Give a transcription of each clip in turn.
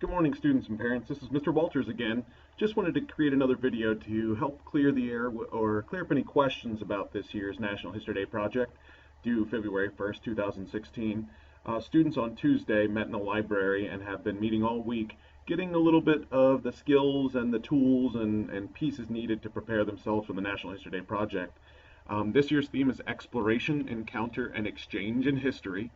Good morning, students and parents. This is Mr. Walters again. Just wanted to create another video to help clear the air or clear up any questions about this year's National History Day project due February 1st, 2016. Students on Tuesday met in the library and have been meeting all week, getting a little bit of the skills and the tools and pieces needed to prepare themselves for the National History Day project. This year's theme is Exploration, Encounter, and Exchange in History.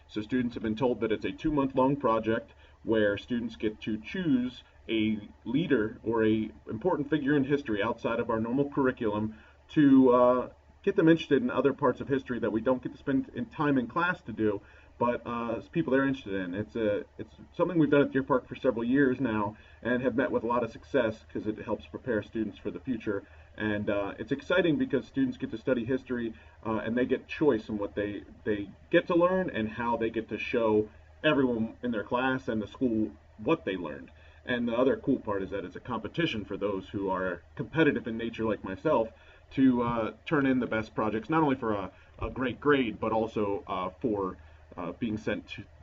So students have been told that it's a 2-month-long project where students get to choose a leader or a important figure in history outside of our normal curriculum to get them interested in other parts of history that we don't get to spend time in class to do, but people they're interested in. It's something we've done at Deer Park for several years now and have met with a lot of success because it helps prepare students for the future. And it's exciting because students get to study history and they get choice in what they get to learn and how they get to show everyone in their class and the school what they learned. And the other cool part is that it's a competition for those who are competitive in nature like myself to turn in the best projects, not only for a great grade, but also for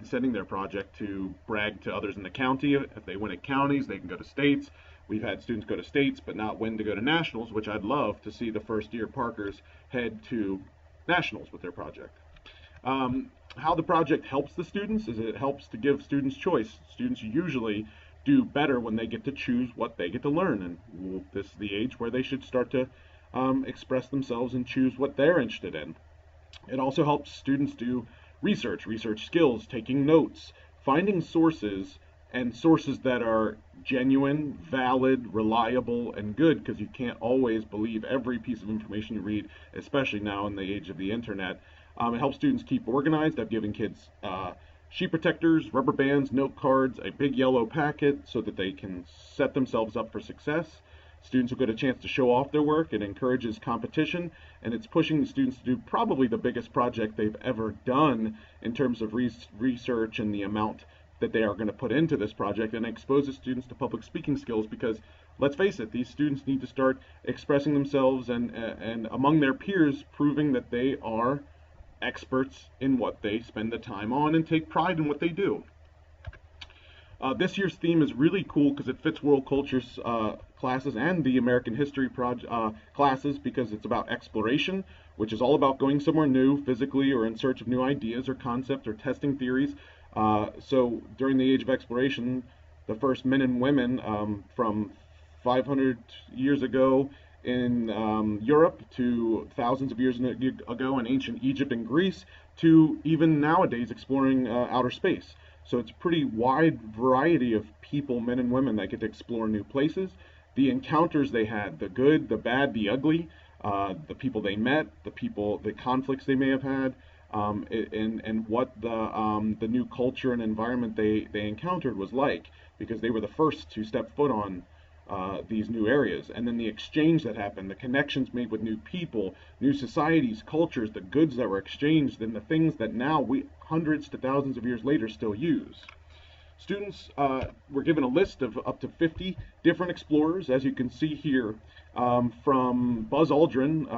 sending their project to brag to others in the county. If they win at counties, they can go to states. We've had students go to states but not win to go to nationals, which I'd love to see the first year Parkers head to nationals with their project. How the project helps the students is it helps to give students choice. Students usually do better when they get to choose what they get to learn, and this is the age where they should start to express themselves and choose what they're interested in. It also helps students do research skills, taking notes, finding sources, and sources that are genuine, valid, reliable, and good, because you can't always believe every piece of information you read, especially now in the age of the internet. It helps students keep organized. I've given kids sheet protectors, rubber bands, note cards, a big yellow packet so that they can set themselves up for success. Students will get a chance to show off their work. It encourages competition, and it's pushing the students to do probably the biggest project they've ever done in terms of research and the amount that they are going to put into this project, and exposes students to public speaking skills, because let's face it, these students need to start expressing themselves and among their peers, proving that they are experts in what they spend the time on and take pride in what they do. This year's theme is really cool because it fits world cultures classes and the American history classes, because it's about exploration, which is all about going somewhere new physically or in search of new ideas or concepts or testing theories. So during the age of exploration, the first men and women from 500 years ago in Europe to thousands of years ago in ancient Egypt and Greece to even nowadays exploring outer space. So it's a pretty wide variety of people, men and women, that get to explore new places. The encounters they had, the good, the bad, the ugly, the people they met, the conflicts they may have had, and what the new culture and environment they encountered was like, because they were the first to step foot on these new areas. And then the exchange that happened, the connections made with new people, new societies, cultures, the goods that were exchanged, and the things that now we, hundreds to thousands of years later, still use. Students were given a list of up to 50 different explorers, as you can see here, from Buzz Aldrin,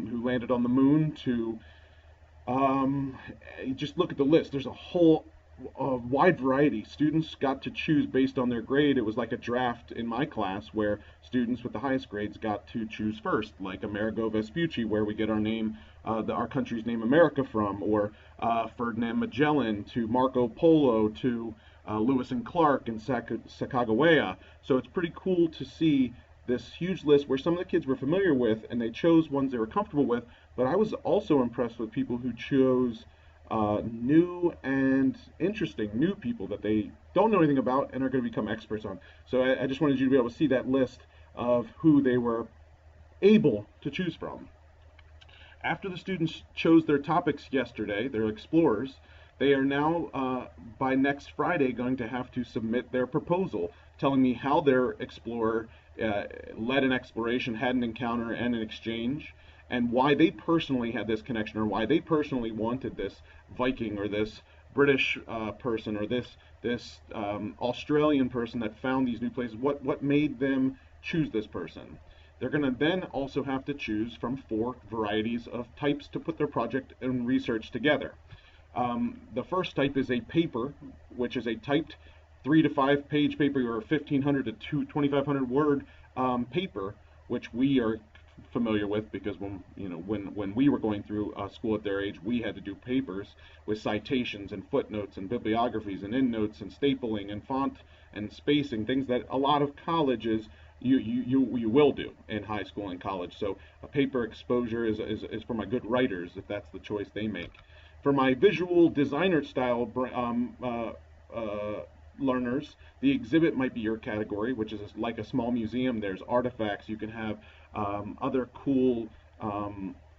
who landed on the moon, to just look at the list. There's a whole wide variety. Students got to choose based on their grade. It was like a draft in my class where students with the highest grades got to choose first, like Amerigo Vespucci, where we get our name, our country's name, America, from, or Ferdinand Magellan, to Marco Polo, to Lewis and Clark and Sacagawea. So it's pretty cool to see this huge list where some of the kids were familiar with and they chose ones they were comfortable with, but I was also impressed with people who chose new and interesting new people that they don't know anything about and are going to become experts on. So I just wanted you to be able to see that list of who they were able to choose from. After the students chose their topics yesterday, their explorers, they are now, by next Friday, going to have to submit their proposal telling me how their explorer led an exploration, had an encounter and an exchange, and why they personally had this connection, or why they personally wanted this Viking or this British person or this Australian person that found these new places. What made them choose this person? They're going to then also have to choose from 4 varieties of types to put their project and research together. The first type is a paper, which is a typed 3 to 5 page paper or 1,500 to 2,500 word paper, which we are familiar with because when we were going through school at their age, we had to do papers with citations and footnotes and bibliographies and endnotes and stapling and font and spacing, things that a lot of colleges you will do in high school and college. So a paper exposure is for my good writers, if that's the choice they make. For my visual designer style learners, the exhibit might be your category, which is like a small museum. There's artifacts. You can have other cool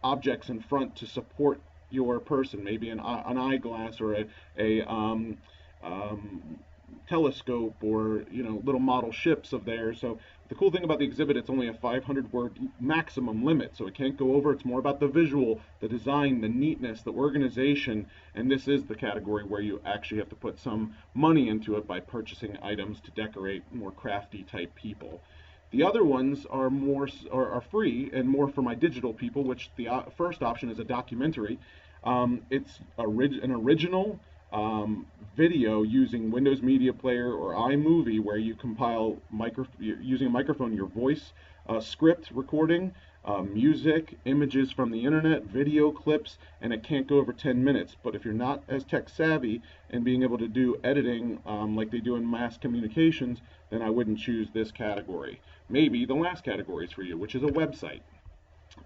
objects in front to support your person, maybe an eyeglass or a telescope, or little model ships of theirs. So the cool thing about the exhibit, it's only a 500 word maximum limit, so it can't go over. It's more about the visual, the design, the neatness, the organization, and this is the category where you actually have to put some money into it by purchasing items to decorate more crafty type people. The other ones are free and more for my digital people, which the first option is a documentary. It's an original video using Windows Media Player or iMovie, where you compile using a microphone your voice, script recording, music, images from the internet, video clips, and it can't go over 10 minutes. But if you're not as tech savvy and being able to do editing like they do in mass communications, then I wouldn't choose this category. Maybe the last category is for you, which is a website.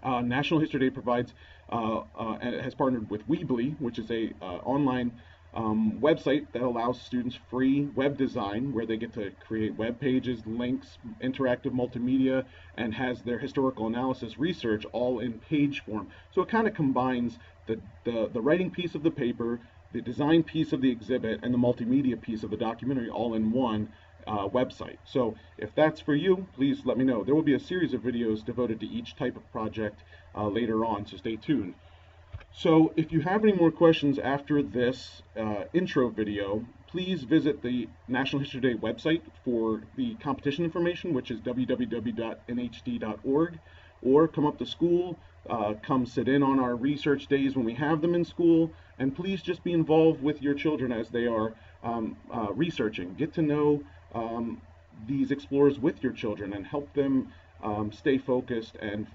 National History Day provides and has partnered with Weebly, which is a online website that allows students free web design, where they get to create web pages, links, interactive multimedia, and has their historical analysis research all in page form. So it kind of combines the writing piece of the paper, the design piece of the exhibit, and the multimedia piece of the documentary all in one website. So if that's for you, please let me know. There will be a series of videos devoted to each type of project later on, so stay tuned. So if you have any more questions after this intro video, please visit the National History Day website for the competition information, which is www.nhd.org, or come up to school, come sit in on our research days when we have them in school, and please just be involved with your children as they are researching. Get to know these explorers with your children and help them stay focused and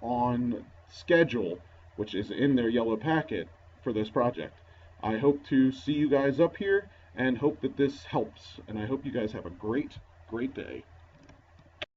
on schedule, which is in their yellow packet for this project. I hope to see you guys up here and hope that this helps. And I hope you guys have a great day.